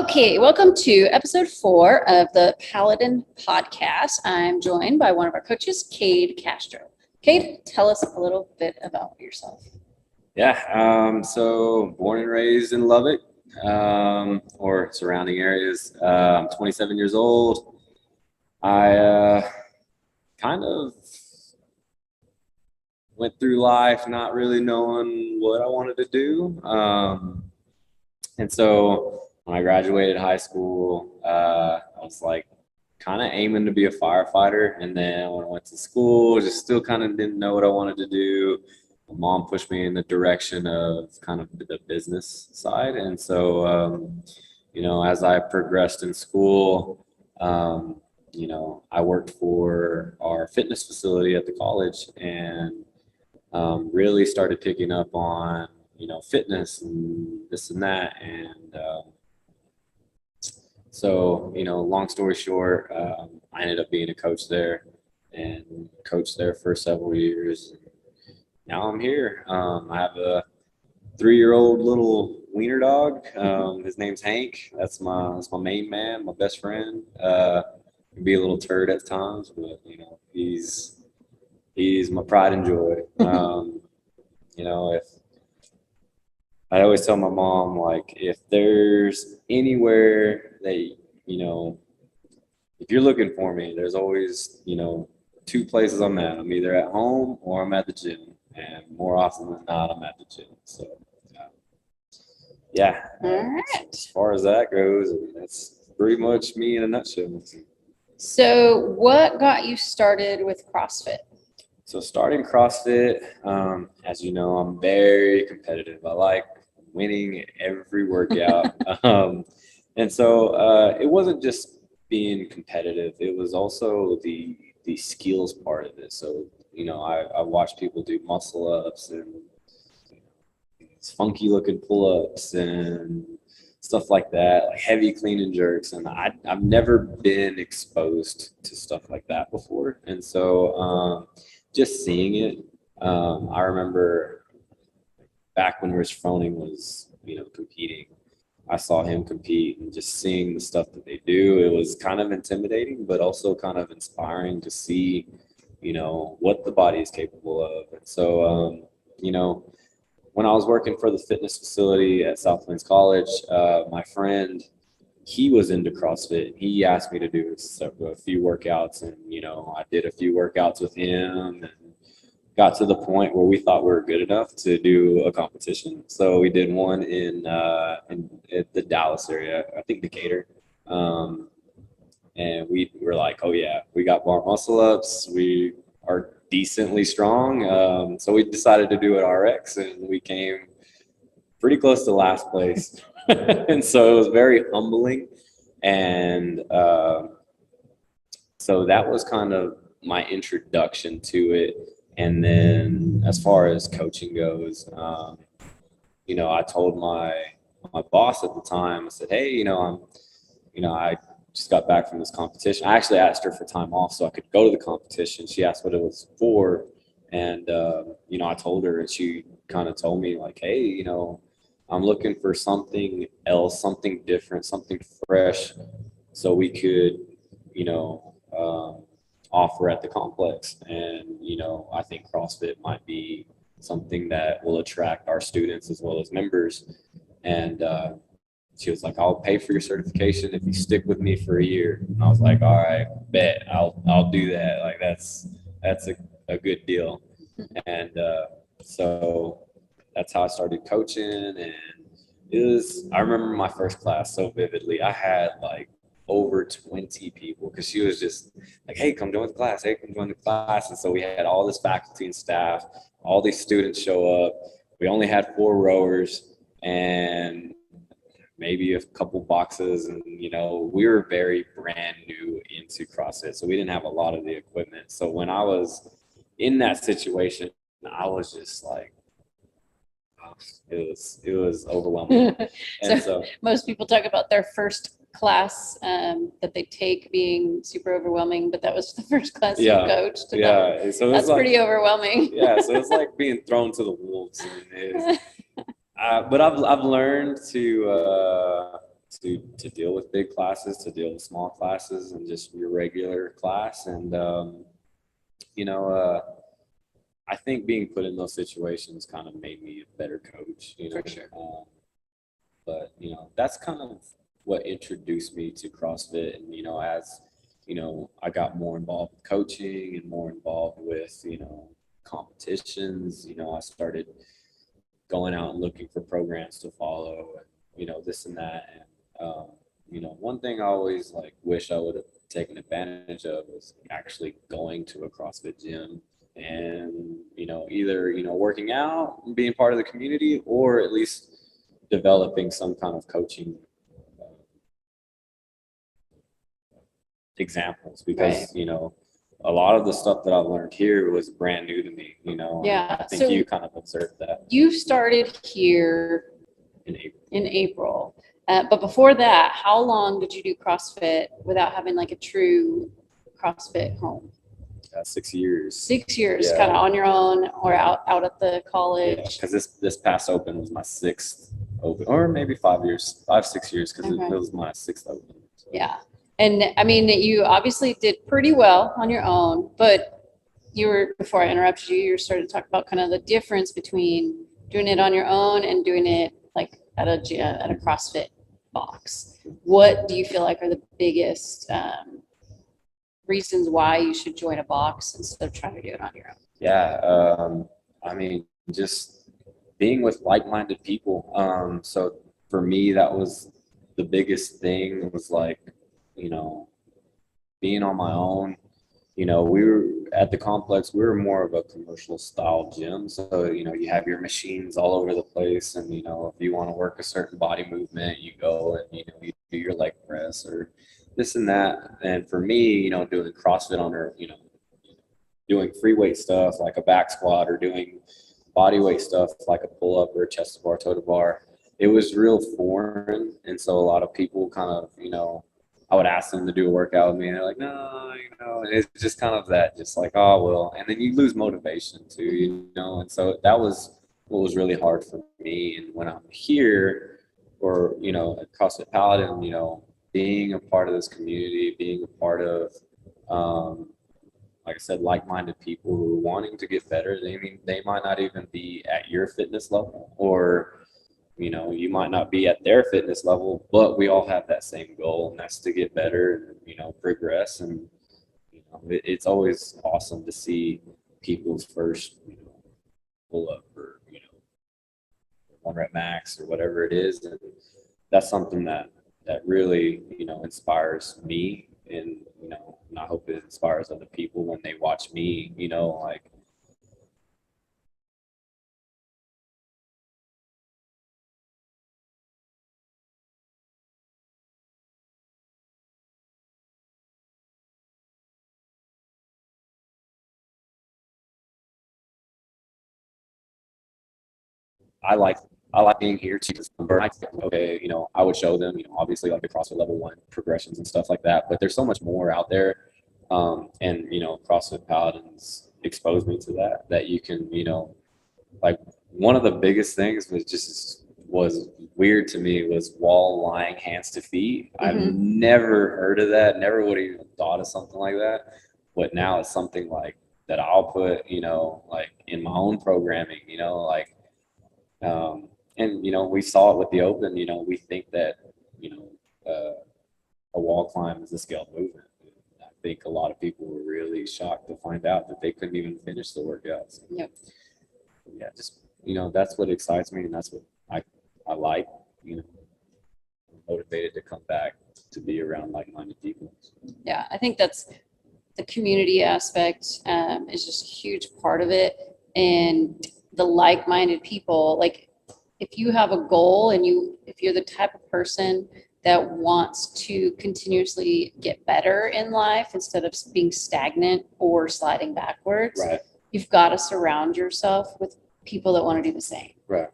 Okay, welcome to episode 4 of the Paladin podcast. I'm joined by one of our coaches, Cade Castro. Cade, tell us a little bit about yourself. So born and raised in Lubbock or surrounding areas. I'm 27 years old. I kind of went through life not really knowing what I wanted to do. And so when I graduated high school, I was like kind of aiming to be a firefighter. And then when I went to school, just still kind of didn't know what I wanted to do. My mom pushed me in the direction of kind of the business side. And so, as I progressed in school, I worked for our fitness facility at the college and really started picking up on, fitness and this and that. And long story short, I ended up being a coach there and coached there for several years. Now I'm here. I have a 3-year-old little wiener dog. His name's Hank. That's my main man, my best friend. Can be a little turd at times, but he's my pride and joy. If I always tell my mom, like, if there's anywhere that if you're looking for me, there's always 2 places I'm at. I'm either at home or I'm at the gym. And more often than not, I'm at the gym. So, All right. As far as that goes, that's pretty much me in a nutshell. So what got you started with CrossFit? So starting CrossFit, as you know, I'm very competitive. I like winning every workout. And so it wasn't just being competitive. It was also the skills part of it. So I watched people do muscle ups and these funky looking pull ups and stuff like that, like heavy clean and jerks. And I've never been exposed to stuff like that before. And so just seeing it, I remember back when Rich Froning was, competing, I saw him compete and just seeing the stuff that they do, it was kind of intimidating, but also kind of inspiring to see what the body is capable of. And so, when I was working for the fitness facility at South Plains College, my friend, he was into CrossFit. He asked me to do a few workouts, and, I did a few workouts with him and got to the point where we thought we were good enough to do a competition. So we did one in at the Dallas area, I think Decatur. And we were like, oh yeah, we got bar muscle ups. We are decently strong. So we decided to do it RX, and we came pretty close to last place. And so it was very humbling. And so that was kind of my introduction to it. And then as far as coaching goes, I told my boss at the time, I said, hey, I just got back from this competition. I actually asked her for time off so I could go to the competition. She asked what it was for. And, I told her, and she kind of told me like, hey, I'm looking for something else, something different, something fresh, so we could, offer at the complex. And, I think CrossFit might be something that will attract our students as well as members. And, she was like, I'll pay for your certification if you stick with me for a year. And I was like, all right, bet I'll do that. Like that's a good deal. And so that's how I started coaching. And I remember my first class so vividly. I had like over 20 people because she was just like, hey, come join the class. Hey, come join the class. And so we had all this faculty and staff, all these students show up. We only had 4 rowers and maybe a couple boxes, and we were very brand new into CrossFit, so we didn't have a lot of the equipment. So when I was in that situation, I was just like, it was overwhelming. And so most people talk about their first class that they take being super overwhelming, but that was the first class you coached. So that's like, pretty overwhelming. So it's like being thrown to the wolves. But I've learned to to deal with big classes, to deal with small classes, and just your regular class. And you know, I think being put in those situations kind of made me a better coach. You know, For sure. but that's kind of what introduced me to CrossFit. And as I got more involved with coaching and more involved with competitions. I started going out and looking for programs to follow, and this and that. And one thing I always wish I would have taken advantage of was actually going to a CrossFit gym and either working out and being part of the community, or at least developing some kind of coaching examples, because Right. A lot of the stuff that I've learned here was brand new to me. Yeah. I think So you kind of observed that you started here in April. in April. But before that, how long did you do CrossFit without having like a true CrossFit home? 6 years. 6 years, Yeah. kind of on your own or out at the college? Yeah, because this past open was my 6th open, or maybe 5 years, 6 years, because Okay. it was my 6th open. So. Yeah. And I mean, you obviously did pretty well on your own, but before I interrupted you, you started to talk about kind of the difference between doing it on your own and doing it like at a gym, at a CrossFit box. What do you feel like are the biggest reasons why you should join a box instead of trying to do it on your own? Yeah, I mean, just being with like-minded people. So for me, that was the biggest thing. Was being on my own. We were at the complex. We were more of a commercial style gym, so you have your machines all over the place, and if you want to work a certain body movement, you go and you do your leg press or this and that. And for me, doing CrossFit on her, doing free weight stuff like a back squat, or doing body weight stuff like a pull up or a chest to bar, toe to bar, it was real foreign. And so a lot of people kind of, I would ask them to do a workout with me, and they're like, no, and it's just kind of that, just like, oh, well, and then you lose motivation too, and so that was what was really hard for me. And when I'm here, or, at CrossFit Paladin, being a part of this community, being a part of, like I said, like-minded people who are wanting to get better. They might not even be at your fitness level, or you might not be at their fitness level, but we all have that same goal, and that's to get better and progress. And it's always awesome to see people's first pull up, or 1 rep max, or whatever it is. And that's something that really inspires me. And and I hope it inspires other people when they watch me, I like I like being here too. Okay, I would show them, obviously like the CrossFit level 1 progressions and stuff like that, but there's so much more out there. And CrossFit Paladins exposed me to that you can, like, one of the biggest things was weird to me was wall lying hands to feet. I've never heard of that, never would have even thought of something like that. But now it's something like that I'll put, like in my own programming, and we saw it with the open. We think that a wall climb is a scaled movement. I think a lot of people were really shocked to find out that they couldn't even finish the workouts. Yep. Yeah, just that's what excites me, and that's what I like. I'm motivated to come back to be around like-minded people. Yeah, I think that's the community aspect is just a huge part of it, and the like-minded people. Like, if you have a goal and if you're the type of person that wants to continuously get better in life instead of being stagnant or sliding backwards, Right. You've got to surround yourself with people that want to do the same. Right.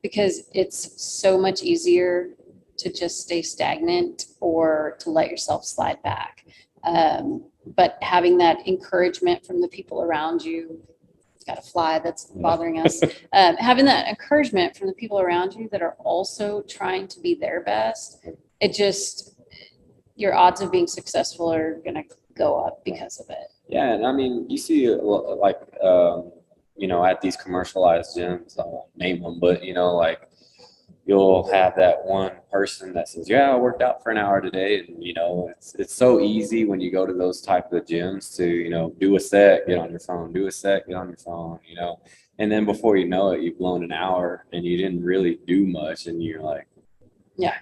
Because it's so much easier to just stay stagnant or to let yourself slide back. But having that encouragement from the people around you, it's got a fly that's bothering us. Having that encouragement from the people around you that are also trying to be their best it just, your odds of being successful are going to go up because of it. Yeah, and I mean, you see, like, at these commercialized gyms, I won't name them, but like, you'll have that one person that says, "Yeah, I worked out for an hour today," and it's so easy when you go to those type of gyms to do a set, get on your phone, do a set, get on your phone, and then before you know it, you've blown an hour and you didn't really do much, and you're like, Yeah.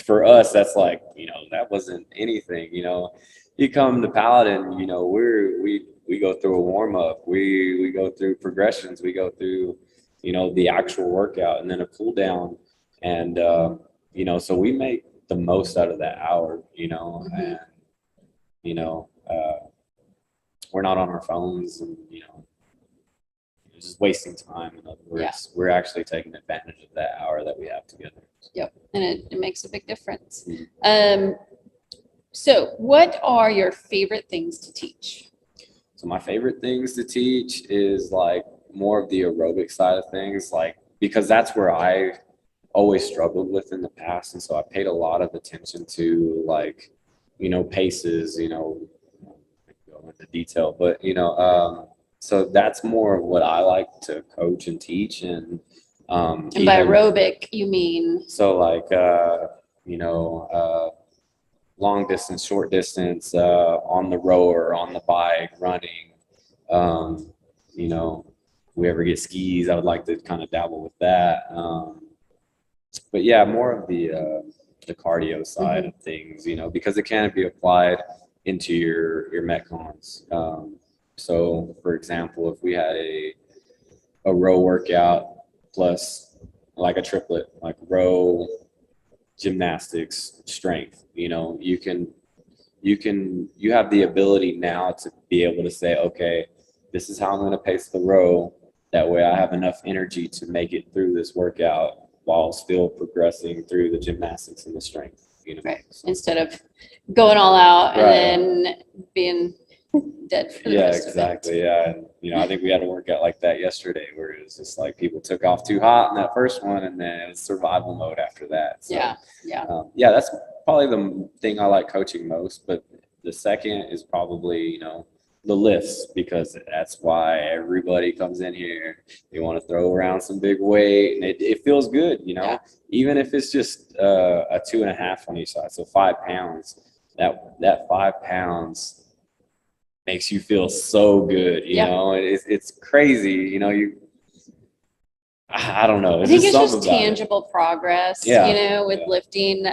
For us, that's like, that wasn't anything. You come to Paladin, we go through a warm up, we go through progressions, we go through the actual workout, and then a cool down, and so we make the most out of that hour, and we're not on our phones, and just wasting time. In other words, we're actually taking advantage of that hour that we have together. Yep, and it makes a big difference. So what are your favorite things to teach? So my favorite things to teach is like more of the aerobic side of things, like, because that's where I always struggled with in the past. And so I paid a lot of attention to, like, paces, go into detail, but, so that's more of what I like to coach and teach. And by aerobic, you mean? So like, long distance, short distance, on the rower, on the bike, running, we ever get skis, I would like to kind of dabble with that. But yeah, more of the cardio side of things, because it can be applied into your metcons. So for example, if we had a row workout plus like a triplet, like row, gymnastics, strength, you have the ability now to be able to say, okay, this is how I'm going to pace the row. That way I have enough energy to make it through this workout while still progressing through the gymnastics and the strength, Right. Instead of going all out and then being dead for the rest exactly. of it. Yeah. And, I think we had a workout like that yesterday where it was just like people took off too hot in that first one, and then it was survival mode after that. So, that's probably the thing I like coaching most. But the second is probably, the lifts, because that's why everybody comes in here. They want to throw around some big weight, and it feels good, even if it's just a 2.5 on each side. So 5 pounds, that 5 pounds makes you feel so good, it's crazy, I don't know. I think it's just tangible progress, with lifting.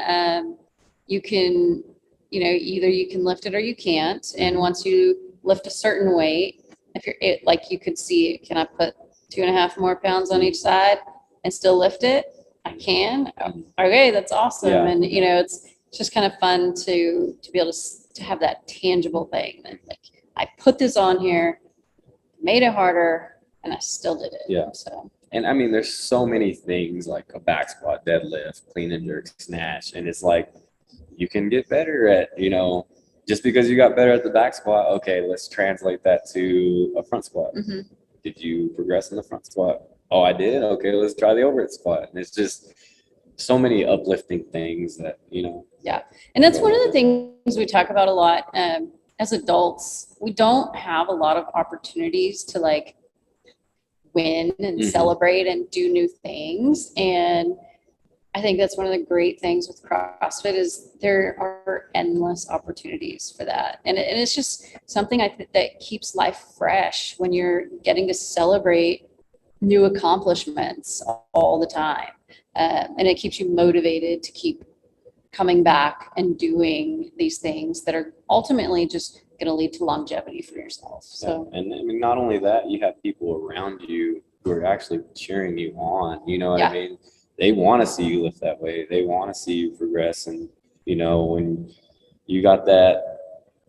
You can, either you can lift it or you can't. And once you lift a certain weight, if you're like, you could see, can I put 2.5 more pounds on each side and still lift it? I can. Okay, that's awesome. Yeah. And it's just kind of fun to be able to have that tangible thing that, like, I put this on here, made it harder, and I still did it. Yeah. So. And I mean, there's so many things like a back squat, deadlift, clean and jerk, snatch, and it's like you can get better at, just because you got better at the back squat. Okay, let's translate that to a front squat. Did you progress in the front squat? Oh, I did. Okay, let's try the overhead squat. And it's just so many uplifting things that Yeah, and that's one of the things we talk about a lot. As adults, we don't have a lot of opportunities to, like, win and celebrate and do new things. And I think that's one of the great things with CrossFit is there are endless opportunities for that. And it's just something I think that keeps life fresh when you're getting to celebrate new accomplishments all the time. And it keeps you motivated to keep coming back and doing these things that are ultimately just going to lead to longevity for yourself. So, and I mean, not only that, you have people around you who are actually cheering you on. You know what I mean? They want to see you lift that weight. They want to see you progress. And when you got that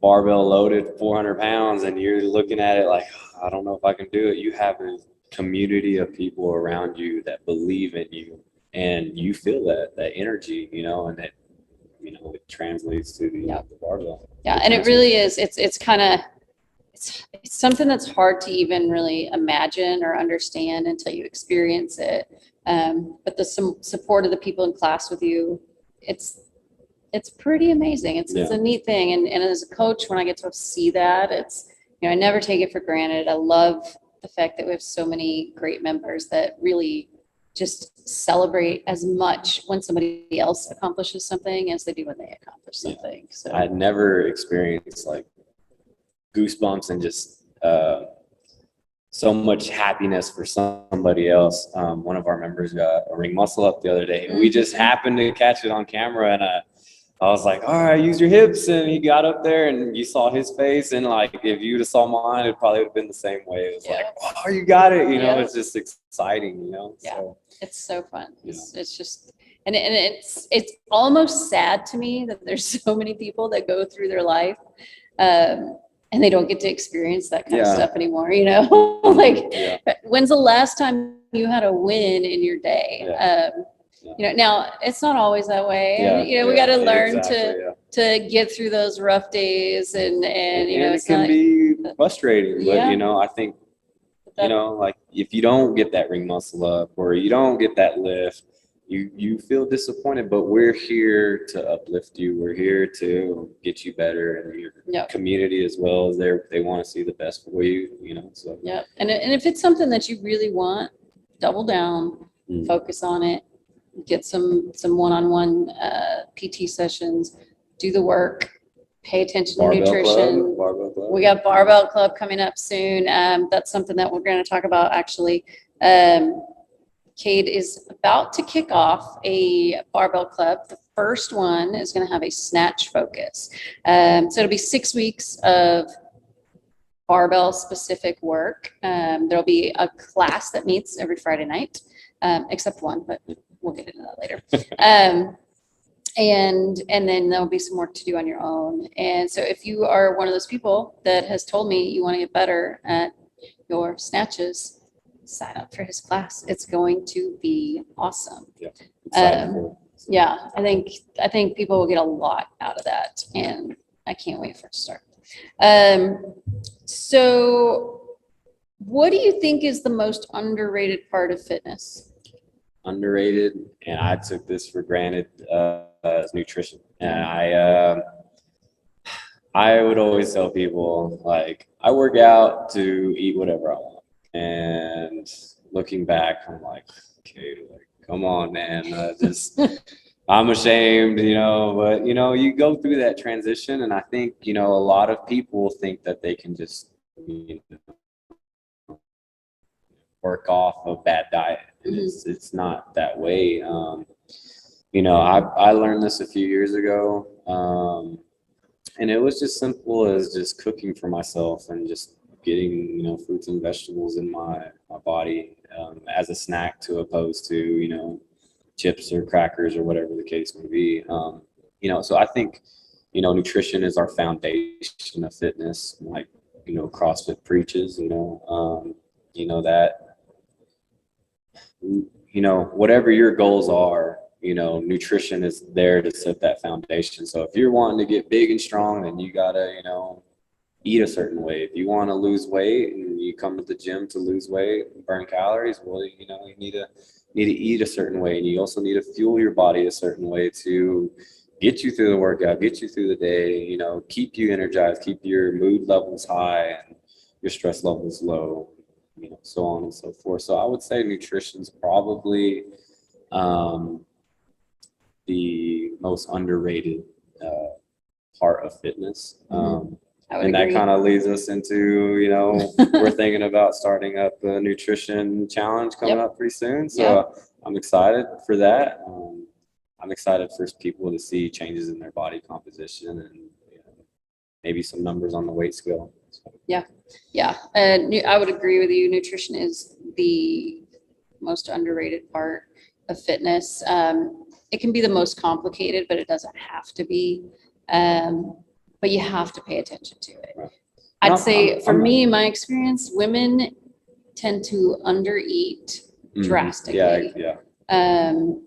barbell loaded 400 pounds and you're looking at it like, I don't know if I can do it. You have a community of people around you that believe in you, and you feel that energy, and that it translates to the barbell. Yeah, and it really is. It's kind of it's something that's hard to even really imagine or understand until you experience it. But the support of the people in class with you, it's it's pretty amazing. It's a neat thing. And as a coach, when I get to see that, it's, I never take it for granted. I love the fact that we have so many great members that really just celebrate as much when somebody else accomplishes something as they do when they accomplish something. So I never experienced like goosebumps and just so much happiness for somebody else. One of our members got a ring muscle up the other day, and we just happened to catch it on camera, and I was like, all right, use your hips. And he got up there and you saw his face. And like, if you'd have saw mine, it probably would have been the same way. It was like, oh, you got it. It's just exciting, Yeah, so, it's so fun. It's just, and it's almost sad to me that there's so many people that go through their life and they don't get to experience that kind of stuff anymore. Like, when's the last time you had a win in your day? Now it's not always that way. And, we got to learn to get through those rough days and it can be frustrating, but I think, like if you don't get that ring muscle up or you don't get that lift, you feel disappointed, but we're here to uplift you. We're here to get you better, and your community as well as they want to see the best for you, so. Yeah. And if it's something that you really want, double down, focus on it. Get some one-on-one PT sessions, do the work, pay attention to nutrition. Barbell club. We got barbell club coming up soon. That's something that we're going to talk about actually. Cade is about to kick off a barbell club. The first one is going to have a snatch focus. So it'll be 6 weeks of barbell specific work. There'll be a class that meets every Friday night, except one, but we'll get into that later. And then there'll be some work to do on your own. And so if you are one of those people that has told me you want to get better at your snatches, sign up for his class. It's going to be awesome. I think people will get a lot out of that, and I can't wait for it to start. So what do you think is the most underrated part of fitness? Underrated, and I took this for granted, as nutrition. And I would always tell people, like, I work out to eat whatever I want. And looking back, I'm like, okay, like, come on, man, I'm ashamed, but you go through that transition, and I think, a lot of people think that they can just work off a bad diet. And it's not that way. I learned this a few years ago, and it was just simple as just cooking for myself and just getting fruits and vegetables in my body as a snack, to opposed to chips or crackers or whatever the case may be. So I think nutrition is our foundation of fitness, like CrossFit preaches. That whatever your goals are, nutrition is there to set that foundation. So if you're wanting to get big and strong, then you gotta eat a certain way. If you want to lose weight and you come to the gym to lose weight and burn calories, well, you need to eat a certain way, and you also need to fuel your body a certain way to get you through the workout, get you through the day, keep you energized, keep your mood levels high and your stress levels low, so on and so forth. So I would say nutrition's probably the most underrated part of fitness. And that kind of leads us into, we're thinking about starting up a nutrition challenge coming up pretty soon. So I'm excited for that. I'm excited for people to see changes in their body composition and maybe some numbers on the weight scale. Yeah. And I would agree with you. Nutrition is the most underrated part of fitness. It can be the most complicated, but it doesn't have to be. But you have to pay attention to it. Right. I'd say for me, my experience, women tend to undereat drastically. And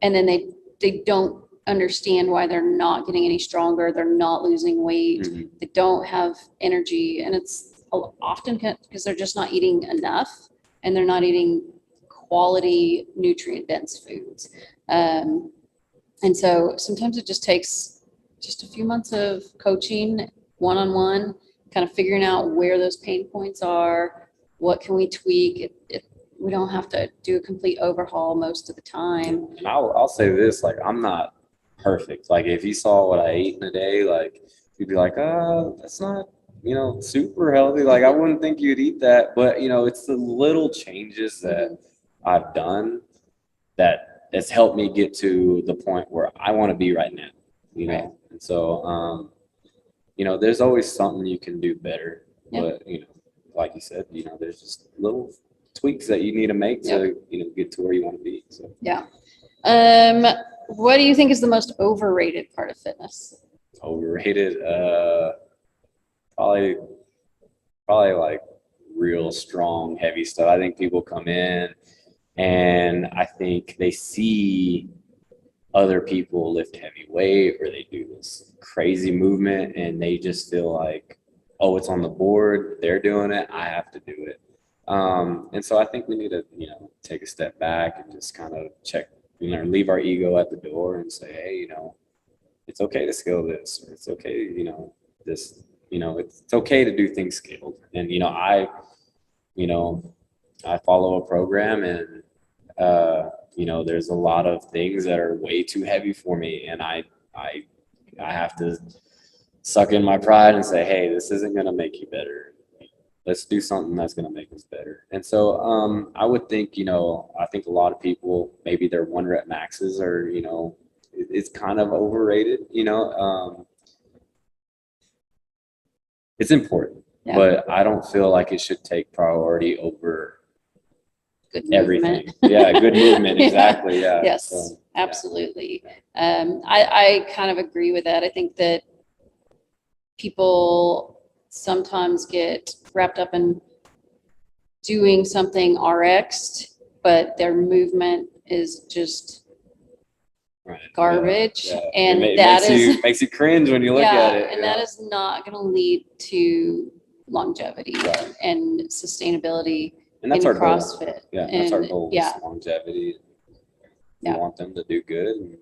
then they don't understand why they're not getting any stronger. They're not losing weight. They don't have energy. And it's often because they're just not eating enough, and they're not eating quality nutrient dense foods. And so sometimes it just takes just a few months of coaching one-on-one, kind of figuring out where those pain points are, what can we tweak. We don't have to do a complete overhaul most of the time. And I'll say this, like, I'm not perfect. Like, if you saw what I ate in a day, like, you'd be like, that's not, super healthy. Like, I wouldn't think you'd eat that. But, it's the little changes that I've done that has helped me get to the point where I want to be right now, Right. And so, there's always something you can do better. Yeah. But, like you said, there's just little tweaks that you need to make to, get to where you want to be. So. Yeah. What do you think is the most overrated part of fitness? Overrated, probably like real strong, heavy stuff. I think people come in and I think they see other people lift heavy weight or they do this crazy movement and they just feel like, oh, it's on the board, they're doing it, I have to do it. And so I think we need to, take a step back and just kind of check, leave our ego at the door and say, hey, it's okay to scale this. Or it's okay, this, it's okay to do things scaled. And, I follow a program and, there's a lot of things that are way too heavy for me. And I have to suck in my pride and say, hey, this isn't going to make you better. Let's do something that's going to make us better. And so I would think, I think a lot of people, maybe their 1 rep maxes are, it's kind of overrated, it's important, but I don't feel like it should take priority over good everything. Movement. Yeah, good movement. Exactly. Yeah. Yes, so, absolutely. I kind of agree with that. I think that people sometimes get wrapped up in doing something RX, but their movement is just garbage. Yeah. And that makes you cringe when you look at it. And that is not going to lead to longevity and sustainability. And that's our CrossFit. Goal. Yeah, that's our goal. Is longevity. We want them to do good and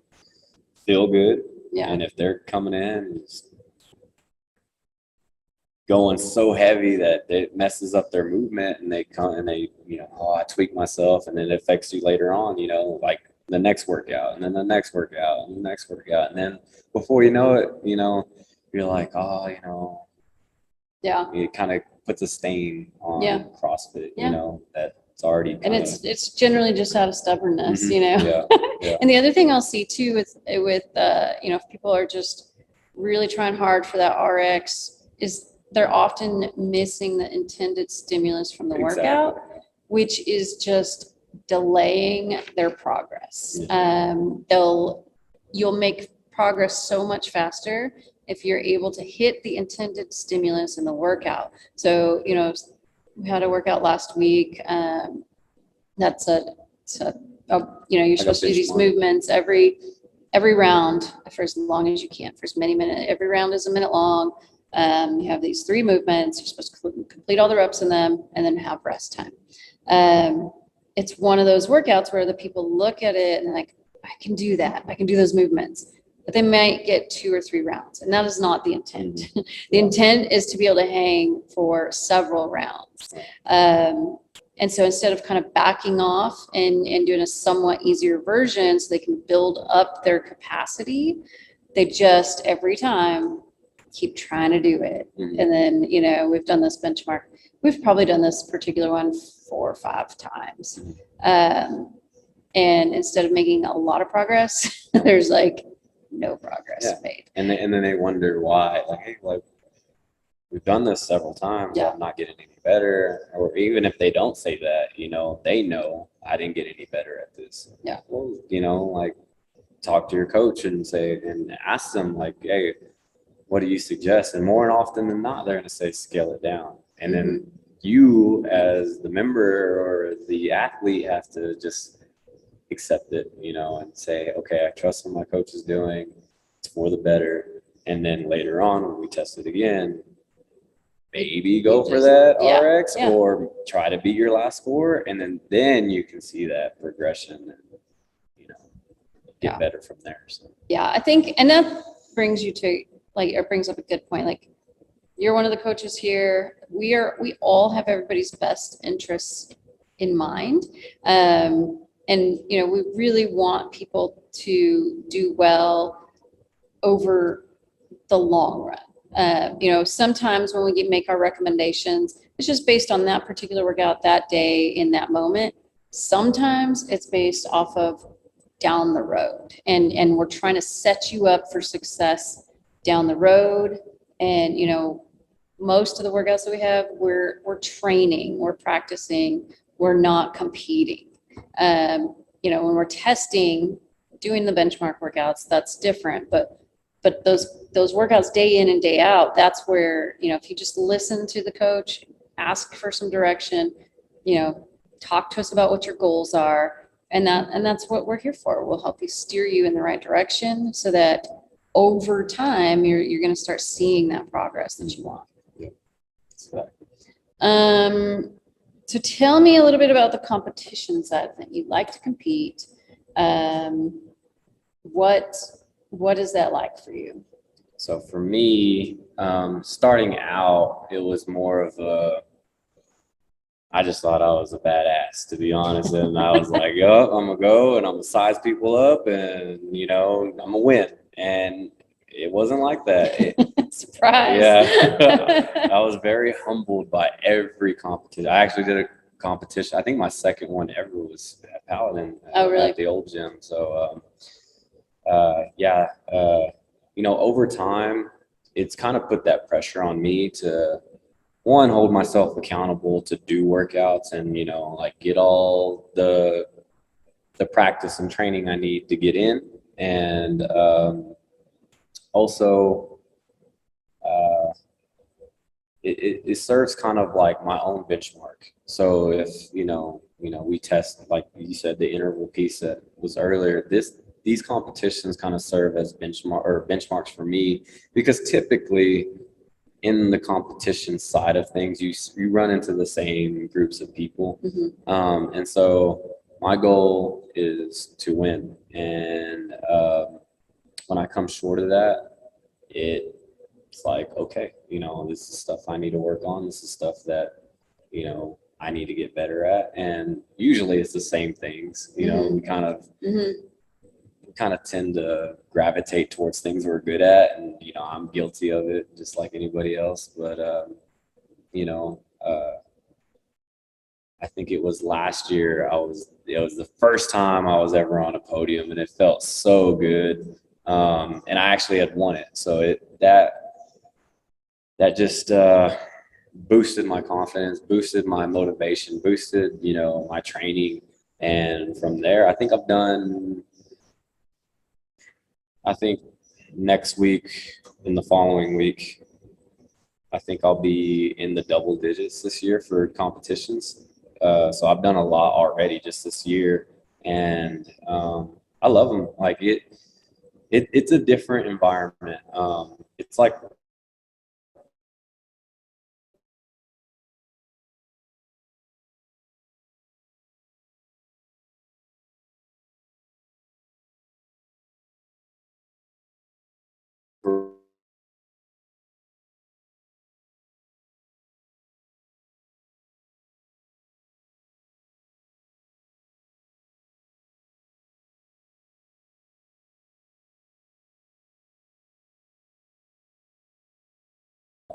feel good. Yeah. And if they're coming in going so heavy that it messes up their movement and they come and they, I tweak myself and then it affects you later on, like the next workout and then the next workout and the next workout. And then before you know it, you're like, it kind of puts a stain on CrossFit, that's already and it's generally just out of stubbornness, Yeah. And the other thing I'll see too with if people are just really trying hard for that RX is they're often missing the intended stimulus from the workout, which is just delaying their progress. You'll make progress so much faster if you're able to hit the intended stimulus in the workout. So, we had a workout last week. You're supposed to do these movements every round for as long as you can, for as many minutes. Every round is a minute long. You have these 3 movements. You're supposed to complete all the reps in them and then have rest time. It's one of those workouts where the people look at it and they're like, I can do that. I can do those movements. But they might get 2 or 3 rounds. And that is not the intent. The intent is to be able to hang for several rounds. And so instead of kind of backing off and doing a somewhat easier version so they can build up their capacity, they just every time keep trying to do it. And then, we've done this benchmark. We've probably done this particular one 4 or 5 times. And instead of making a lot of progress, there's like no progress made. And then they wonder why, like, hey, like we've done this several times. I'm not getting any better. Or even if they don't say that, they know I didn't get any better at this. Yeah. Well, like talk to your coach and ask them like, hey, what do you suggest? And more often than not, they're going to say, scale it down. And then you as the member or the athlete have to just accept it, and say, okay, I trust what my coach is doing. It's for the better. And then later on, when we test it again, maybe go for that RX or try to beat your last score. And then you can see that progression. And, Yeah. better from there. So. Yeah, I think, and that brings you to like, it brings up a good point. Like, you're one of the coaches here. We all have everybody's best interests in mind. And, you know, we really want people to do well over the long run. You know, sometimes when we make our recommendations, it's just based on that particular workout that day in that moment. Sometimes it's based off of down the road, and we're trying to set you up for success down the road. And, you know, most of the workouts that we have, we're training, we're practicing, we're not competing. You know, when we're testing, doing the benchmark workouts, that's different. But those workouts day in and day out, that's where, you know, if you just listen to the coach, ask for some direction, you know, talk to us about what your goals are, and that's what we're here for. We'll help you steer you in the right direction so that over time you're going to start seeing that progress that you want. So tell me a little bit about the competition side that you like to compete. What is that like for you? So for me, starting out, it was more of I just thought I was a badass, to be honest. And I was like, oh, I'm going to go and I'm going to size people up and, you know, I'm going to win. And it wasn't like that. Surprise. Yeah. I was very humbled by every competition. I actually did a competition. I think my second one ever was at Paladin. Really? At the old gym. So, you know, over time, it's kind of put that pressure on me to, one, hold myself accountable to do workouts and, you know, like get all the practice and training I need to get in. And also, it serves kind of like my own benchmark. So if, you know, we test, like you said, the interval piece that was earlier, these competitions kind of serve as benchmarks for me, because typically in the competition side of things, you run into the same groups of people. Mm-hmm. And so my goal is to win. And when I come short of that, it's like, okay, you know, this is stuff I need to work on. This is stuff that, you know, I need to get better at. And usually it's the same things, you know, we kind of tend to gravitate towards things we're good at. And, you know, I'm guilty of it just like anybody else. But, you know, I think it was last year it was the first time I was ever on a podium, and it felt so good. And I actually had won it. So that just boosted my confidence, boosted my motivation, boosted, you know, my training. And from there, I think next week and the following week, I think I'll be in the double digits this year for competitions. So I've done a lot already just this year, and I love them. Like it's a different environment. It's like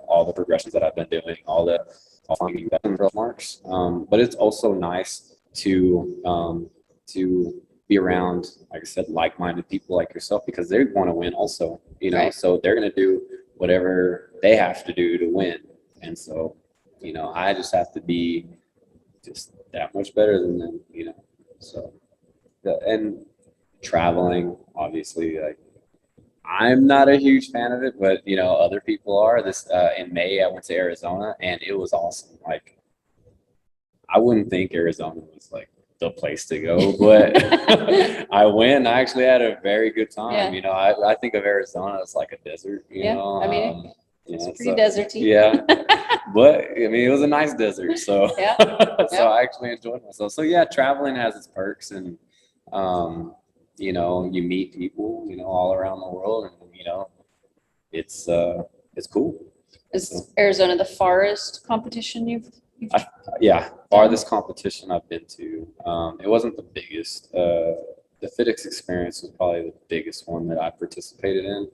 all the progressions that I've been doing, all finding better marks. But it's also nice to be around, like I said, like-minded people like yourself, because they want to win also, you know, right. So they're going to do whatever they have to do to win. And so, you know, I just have to be just that much better than them, you know. So, and traveling, obviously, like, I'm not a huge fan of it, but, you know, other people are. In May, I went to Arizona, and it was awesome. Like, I wouldn't think Arizona was like the place to go, but I went. I actually had a very good time. Yeah. You know, I think of Arizona as like a desert. You know, I mean, it's pretty deserty. Yeah, but I mean, it was a nice desert, so so I actually enjoyed myself. So yeah, traveling has its perks, and you know, you meet people, you know, all around the world, and you know, it's cool. Is Arizona the farthest competition you've Yeah, farthest competition I've been to. It wasn't the biggest. The FitX experience was probably the biggest one that I participated in.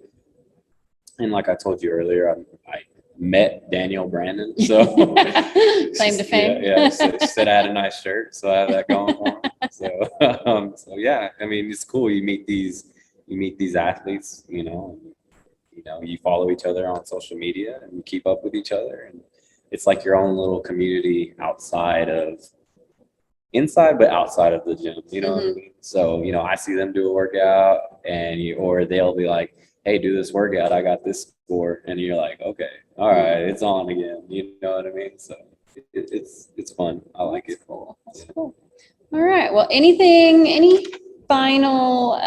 And like I told you earlier, I met Danielle Brandon, so claim to fame? Yeah, so she said I had a nice shirt, so I have that going for me. So yeah, I mean, it's cool. You meet these athletes, you know, you follow each other on social media and you keep up with each other, and it's like your own little community inside but outside of the gym, you know what I mean? So, you know, I see them do a workout or they'll be like, hey, do this workout, I got this score, and you're like, okay, all right, it's on again, you know what I mean? So it's fun. I like it. Cool. That's cool. All right, well, any final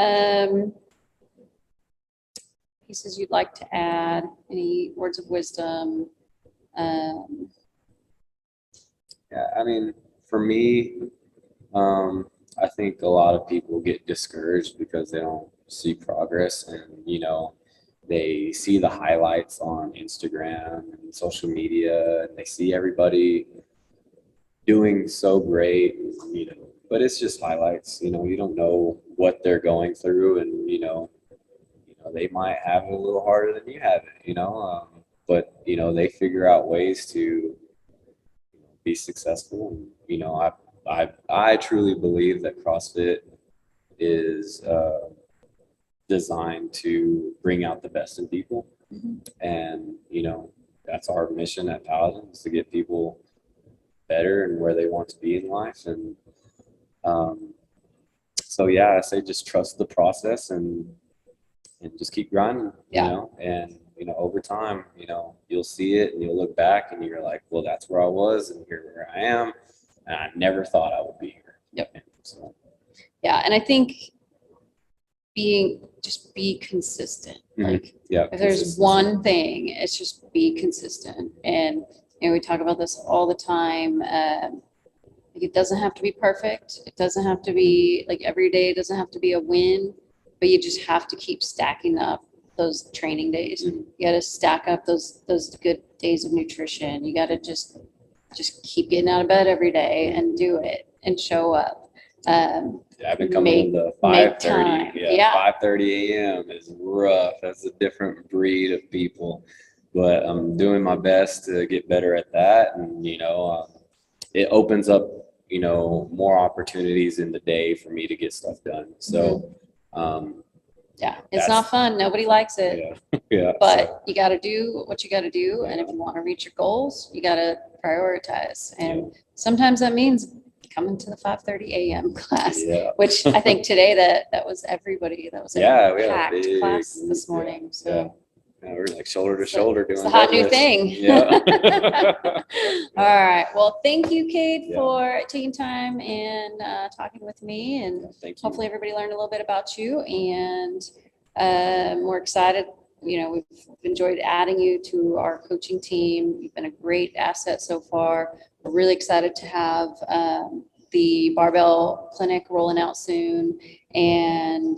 pieces you'd like to add? Any words of wisdom? Yeah, I mean, for me, I think a lot of people get discouraged because they don't see progress, and you know, they see the highlights on Instagram and social media, and they see everybody doing so great, you know, but it's just highlights. You know, you don't know what they're going through, and they might have it a little harder than you have it. But you know, they figure out ways to be successful. And, you know, I truly believe that CrossFit is designed to bring out the best in people. And, you know, that's our mission at Paladin, is to get people better and where they want to be in life. And so, yeah, I say just trust the process and just keep grinding, you know, and, you know, over time, you know, you'll see it and you'll look back and you're like, well, that's where I was and here where I am. And I never thought I would be here. Yep. So. Yeah. And I think just be consistent. Like, if there's one thing, it's just be consistent. And, you know, we talk about this all the time. Like, it doesn't have to be perfect. It doesn't have to be like every day. It doesn't have to be a win, but you just have to keep stacking up those training days. You got to stack up those good days of nutrition. You got to just keep getting out of bed every day and do it and show up. I've been coming in the 5:30. Yeah, 5:30 a.m. is rough. That's a different breed of people, but I'm doing my best to get better at that. And you know, it opens up, you know, more opportunities in the day for me to get stuff done. So. Yeah, it's not fun. Nobody likes it. Yeah. But you got to do what you got to do. And if you want to reach your goals, you got to prioritize. And sometimes that means coming to the 5:30 a.m. class, which I think today that was everybody. That was a packed class this morning. So. Yeah, we're like shoulder to shoulder doing. It's the hot new thing. Yeah. All right. Well, thank you, Cade, for taking time and talking with me. And hopefully everybody learned a little bit about you. And we're excited. You know, we've enjoyed adding you to our coaching team. You've been a great asset so far. We're really excited to have the barbell clinic rolling out soon, and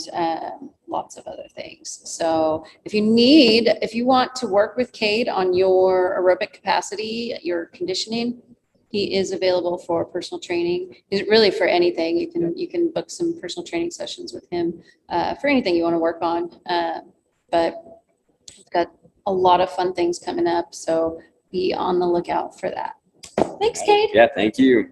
lots of other things. So if you want to work with Cade on your aerobic capacity, your conditioning, he is available for personal training. Is really for anything. You can book some personal training sessions with him for anything you want to work on. But we've got a lot of fun things coming up, so be on the lookout for that. Thanks, Cade. Yeah, thank you.